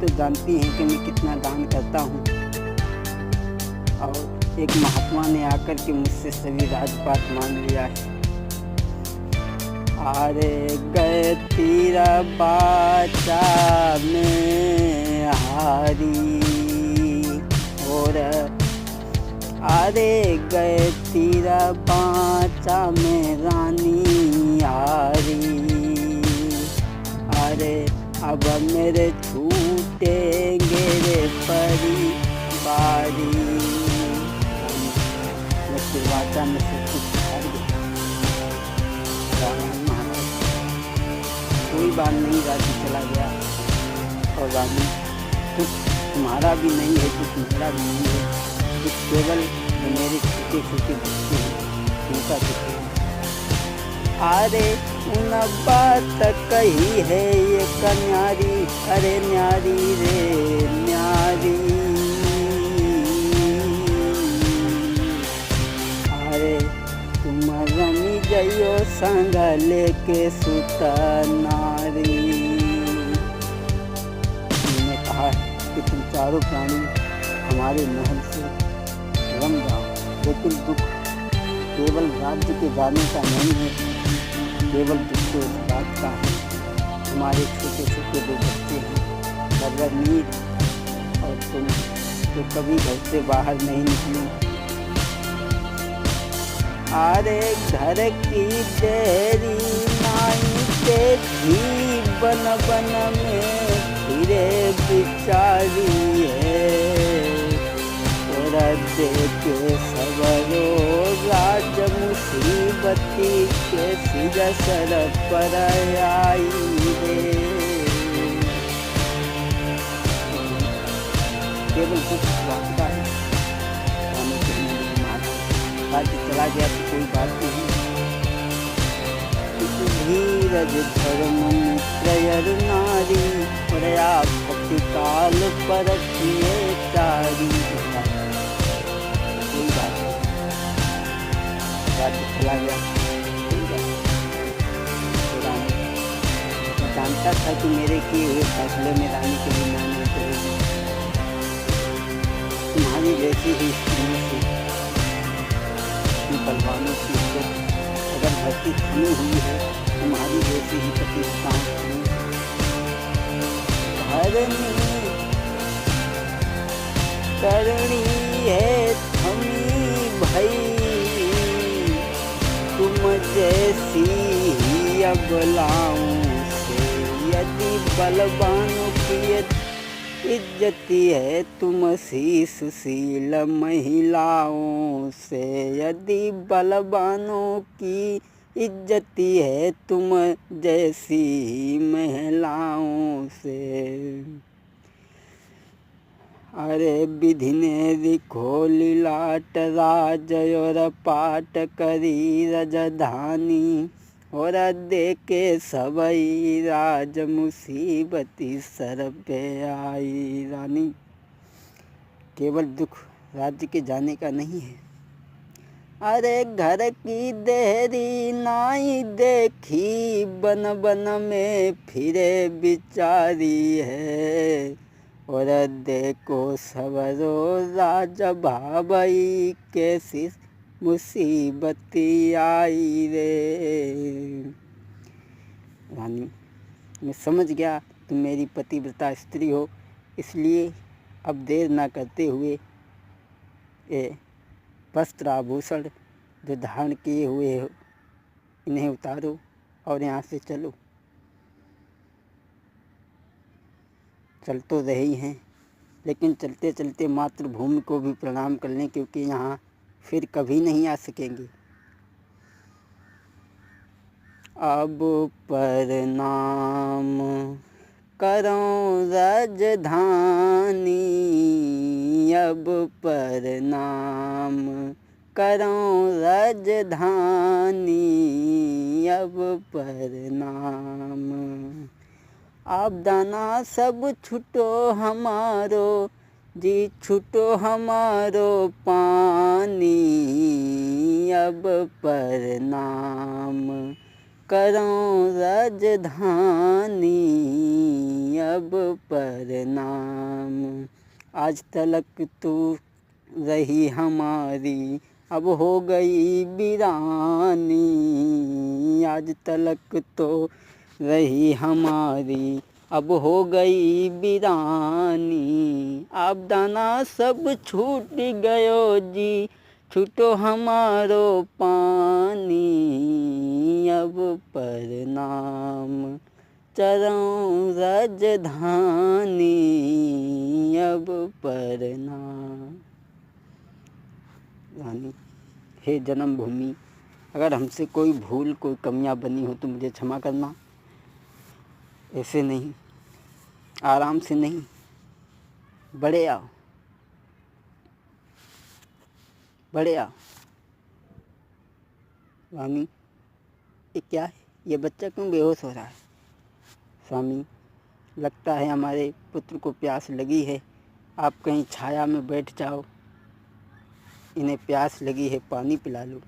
तो जानती हैं कि मैं कितना दान करता हूँ। और एक महात्मा ने आकर के मुझसे सभी राजपाट मान लिया है। अरे गए तीरा बाचा में हारी और अरे गए तीरा बाचा में रानी हारी। अरे अब मेरे छूटेंगे रे परिवारी। वाचा में से कुछ हार गया। कोई बात नहीं, राज्य चला गया और रानी कुछ तुम्हारा भी नहीं है, कुछ मेरा भी नहीं है, कुछ केवल मेरे छोटे छोटे बच्चे हैं उनका कुछ है। अरे उन बात कही है ये कन्यारी, अरे न्यारी रे न्यारी। अरे तुम रमी जइयो संग लेके सुता नारी। मैंने कहा कि तुम चारों प्राणी हमारे महल से रम जाओ, लेकिन दुख केवल राज्य के जाने का नहीं है, केवल दुख तो इस बात का है हमारे छोटे छोटे दो बच्चे हैं बरमीर, और तुम तो कभी घर से बाहर नहीं निकली। अरे घर की देरी नाई देखी बन बन में फिरे बिचारी है। देखे सबरो राज मुसीबती के सिर सर पर आई रे। केवल कुछ वास्ता है, राज्य चला गया तो कोई बात नहीं। धीरज धर्म मित्रयर नारी प्रया भक्ति काल पर किए चारी। कोई बात नहीं, राज्य चला गया। जानता था कि मेरे किए हुए फैसले में रानी के लिए मानना करेगी। तुम्हारी जैसी ही स्त्री से बलवानों की इज्जत अगर धरती थमी हुई है, तुम्हारी जैसी ही प्रतिष्ठाएं करनी है थमी भई। तुम जैसी ही अबलाओं से यदि बलवानों की इज्जती है, तुम सी सुशील महिलाओं से यदि बलवानों की इज्जती है, तुम जैसी महिलाओं से। अरे विधि ने लिखो लीलाट राज और पाट करी रजधानी, और देके सबई राज मुसीबती सर पे आई रानी। केवल दुख राज्य के जाने का नहीं है। अरे घर की देरी नाई देखी बन बन में फिरे बिचारी है। और देखो सबरो राज भावई कैसी मुसीबती आई रे। रानी, मैं समझ गया तुम मेरी पतिव्रता स्त्री हो, इसलिए अब देर ना करते हुए ये वस्त्र आभूषण जो धारण किए हुए हो इन्हें उतारो और यहाँ से चलो। चल तो रही हैं, लेकिन चलते चलते मातृभूमि को भी प्रणाम कर लें, क्योंकि यहाँ फिर कभी नहीं आ सकेंगे। अब प्रणाम करो राजधानी, अब प्रणाम करो राजधानी, अब प्रणाम। आप दाना सब छुटो हमारो जी, छुटो हमारो पानी, अब प्रणाम करो राजधानी अब प्रणाम। आज तलक तू रही हमारी अब हो गई वीरानी। आज तलक तो रही हमारी अब हो गई वीरानी। आप दाना सब छूट गयो जी छूटो हमारो पानी अब प्रणाम। चरों राजधानी अब प्रणाम। रानी, हे जन्मभूमि, अगर हमसे कोई भूल कोई कमियां बनी हो तो मुझे क्षमा करना। ऐसे नहीं, आराम से नहीं, बड़े आओ, बड़े आओ। स्वामी, ये क्या है? ये बच्चा क्यों बेहोश हो रहा है? स्वामी, लगता है हमारे पुत्र को प्यास लगी है। आप कहीं छाया में बैठ जाओ, इन्हें प्यास लगी है, पानी पिला लो।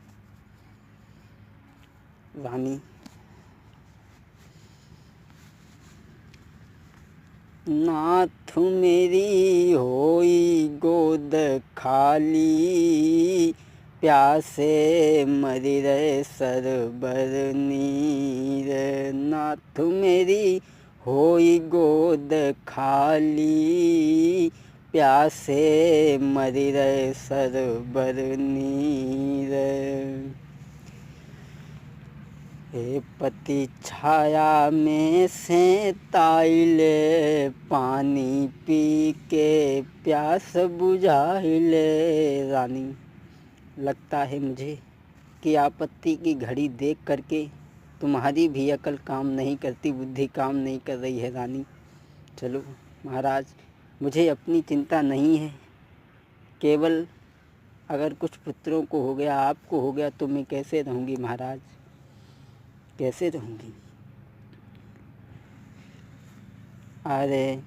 रानी, नाथ मेरी होई गोद खाली प्यासे मरी रहे सरबर नीर। नाथ मेरी होई गोद खाली प्यासे मरी रहे सरबर नीर। हे पति छाया में से ताइले पानी पी के प्यास बुझाइले। रानी, लगता है मुझे कि आपत्ति की घड़ी देख करके तुम्हारी भी अकल काम नहीं करती, बुद्धि काम नहीं कर रही है। रानी, चलो महाराज, मुझे अपनी चिंता नहीं है। केवल अगर कुछ पुत्रों को हो गया, आपको हो गया, तो मैं कैसे रहूँगी महाराज, कैसे रहूँगी? अरे